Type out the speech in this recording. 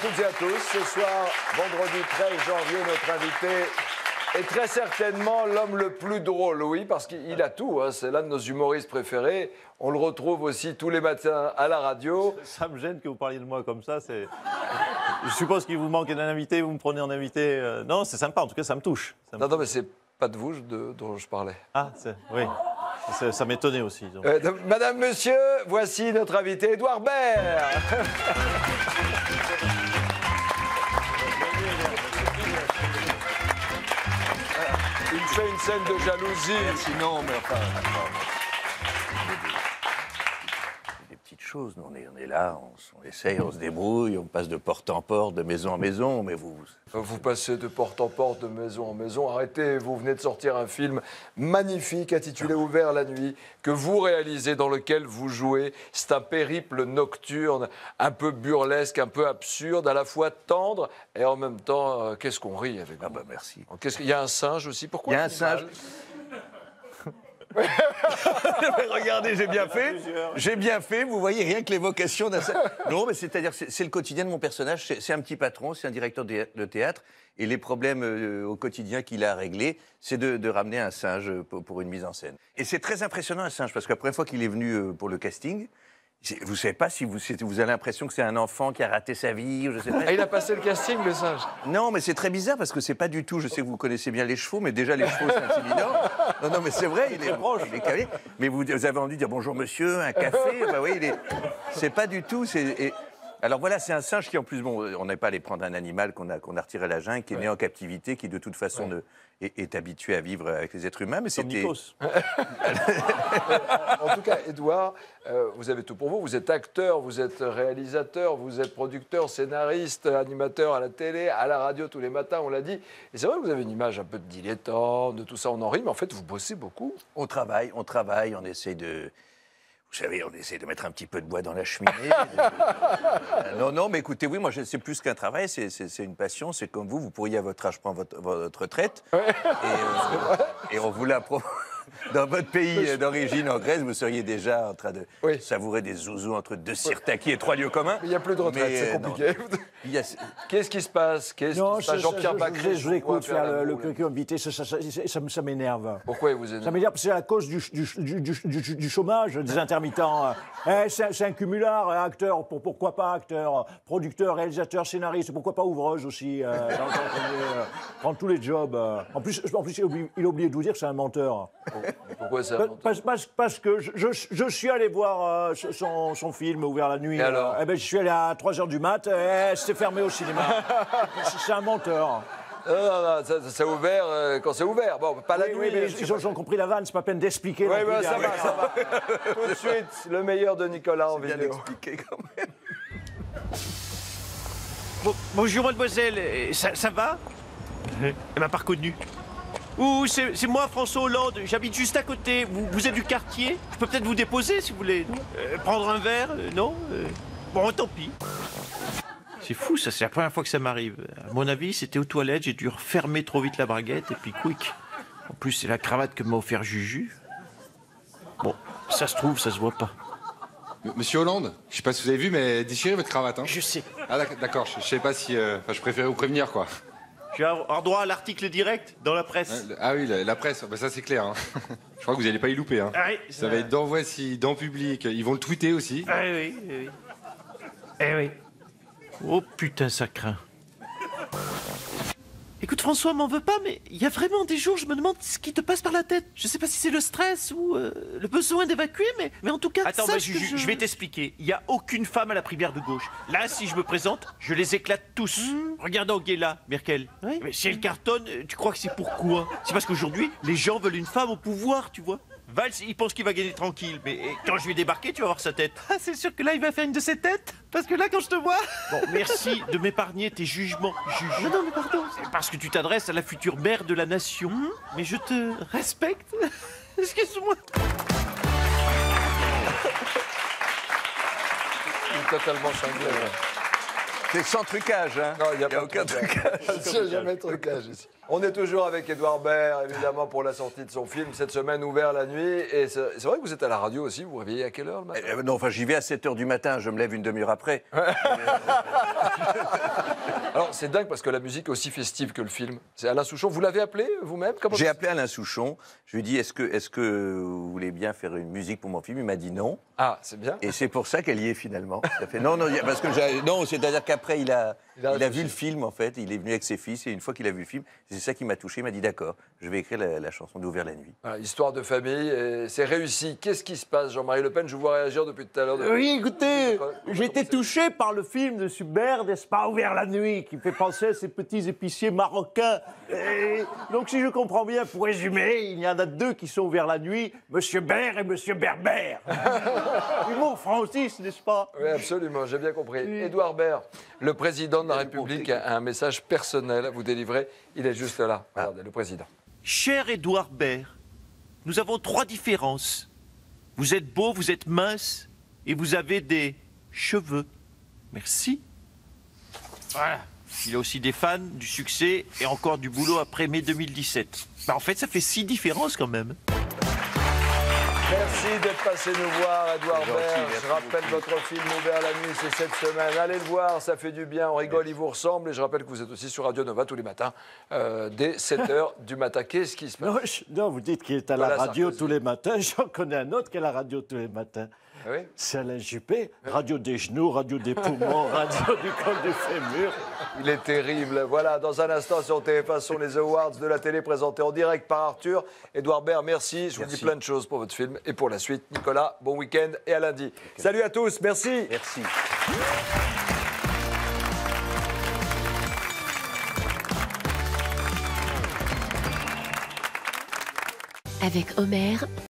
toutes et à tous. Ce soir, vendredi 13 janvier, notre invité est très certainement l'homme le plus drôle, oui, parce qu'il a tout. Hein. C'est l'un de nos humoristes préférés. On le retrouve aussi tous les matins à la radio. Ça me gêne que vous parliez de moi comme ça. Je suppose qu'il vous manque d'un invité, vous me prenez en invité. Non, c'est sympa, en tout cas, ça me touche. Non, mais c'est pas de vous dont je parlais. Ah, oui. Ça m'étonnait aussi. Madame, monsieur, voici notre invité, Édouard Baird. Il fait une scène de jalousie. Sinon, mais enfin... Des petites choses, nous, on est là, on essaye, on se débrouille, on passe de porte en porte, de maison en maison, mais vous... Vous passez de porte en porte, de maison en maison. Arrêtez, vous venez de sortir un film magnifique intitulé Ouvert la nuit, que vous réalisez, dans lequel vous jouez. C'est un périple nocturne, un peu burlesque, un peu absurde, à la fois tendre et en même temps, qu'est-ce qu'on rit avec vous. Ah bah merci. Il y a un singe aussi, pourquoi? Il y a un singe. Regardez, j'ai bien fait, vous voyez, rien que l'évocation d'un... Non, mais c'est-à-dire, c'est le quotidien de mon personnage, c'est un petit patron, c'est un directeur de théâtre, et les problèmes au quotidien qu'il a à régler, c'est de ramener un singe pour une mise en scène. Et c'est très impressionnant, un singe, parce que la première fois qu'il est venu pour le casting, vous ne savez pas si vous avez l'impression que c'est un enfant qui a raté sa vie, ou je sais pas. Ah, il a passé le casting, le singe? Non, mais c'est très bizarre parce que c'est pas du tout. Je sais que vous connaissez bien les chevaux, mais déjà les chevaux c'est intimidant. Non, mais c'est vrai, il est proche, il est calé. Mais vous avez envie de dire bonjour monsieur, un café. Bah oui, c'est pas du tout. Alors voilà, c'est un singe qui en plus, bon, on n'est pas allé prendre un animal qu'on a retiré la jungle, qui est né en captivité, qui de toute façon est habitué à vivre avec les êtres humains, mais c'était... En tout cas, Édouard, vous avez tout pour vous. Vous êtes acteur, vous êtes réalisateur, vous êtes producteur, scénariste, animateur à la télé, à la radio tous les matins, on l'a dit. Et c'est vrai que vous avez une image un peu de dilettante, de tout ça, on en rit, mais en fait, vous bossez beaucoup. On travaille, on essaie de... Vous savez, on essaie de mettre un petit peu de bois dans la cheminée. Non, mais écoutez, oui, moi, c'est plus qu'un travail, c'est une passion. C'est comme vous pourriez à votre âge prendre votre retraite. Ouais. Et on vous l'apprend. Dans votre pays d'origine, en Grèce, vous seriez déjà en train de savourer des zouzous entre 2 sirtaki et 3 lieux communs. Il n'y a plus de retraite, c'est compliqué. Qu'est-ce qui se passe? Jean-Pierre Bacri, je l'écoute faire le curriculum vitae, ça m'énerve. Pourquoi il vous énerve? Ça m'énerve parce que c'est à cause du chômage, des intermittents. C'est un cumulard, acteur, pourquoi pas acteur, producteur, réalisateur, scénariste, pourquoi pas ouvreuse aussi, prendre tous les jobs. En plus, il a oublié de vous dire que c'est un menteur. Pourquoi c'est un menteur? Parce que je suis allé voir son film Ouvert la nuit. Et alors? Je suis allé à 3h du mat, c'était fermé au cinéma. C'est un menteur. Non, c'est ouvert quand c'est ouvert. Bon, pas la nuit. Oui, mais ils ont compris la vanne, c'est pas peine d'expliquer. Oui, ça va. Tout de suite, le meilleur de Nicolas en vidéo. Bien expliqué quand même. Bonjour mademoiselle, ça va? Elle m'a pas reconnu. Ou c'est moi François Hollande, j'habite juste à côté. Vous êtes du quartier? Je peux peut-être vous déposer si vous voulez. Prendre un verre? Non? Bon, tant pis. C'est fou, ça, c'est la première fois que ça m'arrive. À mon avis, c'était aux toilettes, j'ai dû refermer trop vite la braguette et puis quick. En plus, c'est la cravate que m'a offert Juju. Bon, ça se trouve, ça se voit pas. Monsieur Hollande, je sais pas si vous avez vu, mais déchirez votre cravate. Hein. Je sais. Ah d'accord, je sais pas si... je préférais vous prévenir, quoi. Je vais avoir droit à l'article direct dans la presse. Ah oui, la presse, bah ça c'est clair. Hein. Je crois que vous n'allez pas y louper. Hein. Ah oui, ça va être dans Voici, dans Public, ils vont le tweeter aussi. Ah oui. Eh oui. Oh putain, ça craint. Écoute François, m'en veux pas, mais il y a vraiment des jours, je me demande ce qui te passe par la tête. Je sais pas si c'est le stress ou le besoin d'évacuer, mais en tout cas... Attends, je vais t'expliquer. Il y a aucune femme à la primaire de gauche. Là, si je me présente, je les éclate tous. Regarde Angela Merkel. Oui. Mais si elle cartonne, tu crois que c'est pourquoi? C'est parce qu'aujourd'hui, les gens veulent une femme au pouvoir, tu vois. Valls, il pense qu'il va gagner tranquille, mais quand je vais débarquer, tu vas voir sa tête. Ah, c'est sûr que là, il va faire une de ses têtes? Parce que là, quand je te vois... Bon, merci de m'épargner tes jugements, juge. Non, mais pardon. C'est parce que tu t'adresses à la future mère de la nation. Mais je te respecte. Excuse-moi. Il est totalement cinglé. C'est sans trucage, hein? Non, il n'y a aucun trucage. Il n'y a jamais de trucage ici. On est toujours avec Édouard Baird, évidemment, pour la sortie de son film, cette semaine ouvert la nuit. Et c'est vrai que vous êtes à la radio aussi, vous vous réveillez à quelle heure le matin? Non, enfin, j'y vais à 7h du matin, je me lève une demi-heure après. Alors, c'est dingue parce que la musique est aussi festive que le film. C'est Alain Souchon, vous l'avez appelé vous-même? J'ai appelé Alain Souchon, je lui ai dit, est-ce que vous voulez bien faire une musique pour mon film? Il m'a dit non. Ah, c'est bien. Et c'est pour ça qu'elle y est finalement. Il a fait non, parce que non, c'est-à-dire qu'après, il a vu le film, en fait, il est venu avec ses fils, et une fois qu'il a vu le film, c'est ça qui m'a touché, il m'a dit d'accord, je vais écrire la chanson d'Ouvert la nuit. Voilà, histoire de famille, c'est réussi. Qu'est-ce qui se passe, Jean-Marie Le Pen? Je vous vois réagir depuis tout à l'heure. Oui, écoutez, j'ai été touché par le film de Subert, n'est-ce pas, Ouvert la nuit, qui me fait penser à ces petits épiciers marocains. Et donc, si je comprends bien, pour résumer, il y en a deux qui sont ouverts la nuit, Monsieur Baird et Monsieur Berbère. Humour Francis, n'est-ce pas? Oui, absolument, j'ai bien compris. Édouard Baird, le président de la République, a un message personnel à vous délivrer. Il est juste là. Regardez, le président. Cher Édouard Baird, nous avons 3 différences. Vous êtes beau, vous êtes mince et vous avez des cheveux. Merci. Voilà. Il a aussi des fans, du succès et encore du boulot après mai 2017. Bah, en fait, ça fait 6 différences quand même. Merci d'être passé nous voir, Édouard Baird. merci Je rappelle votre film Ouvert la nuit, c'est cette semaine. Allez le voir, ça fait du bien, on rigole, il vous ressemble. Et je rappelle que vous êtes aussi sur Radio Nova tous les matins, dès 7h du matin. Qu'est-ce qui se passe? Non, vous dites qu'il est à la Voilà, radio Sarkozy. tous les matins. J'en connais un autre qui est à la radio tous les matins. Ah oui? C'est Alain Juppé. Radio des genoux, radio des poumons, radio du col du fémur. Il est terrible. Voilà, dans un instant sur TF1 sont les Awards de la télé présentés en direct par Arthur. Édouard Baird, merci. Je vous dis plein de choses pour votre film et pour la suite. Nicolas, bon week-end et à lundi. Salut à tous, merci. Merci. Avec Homer,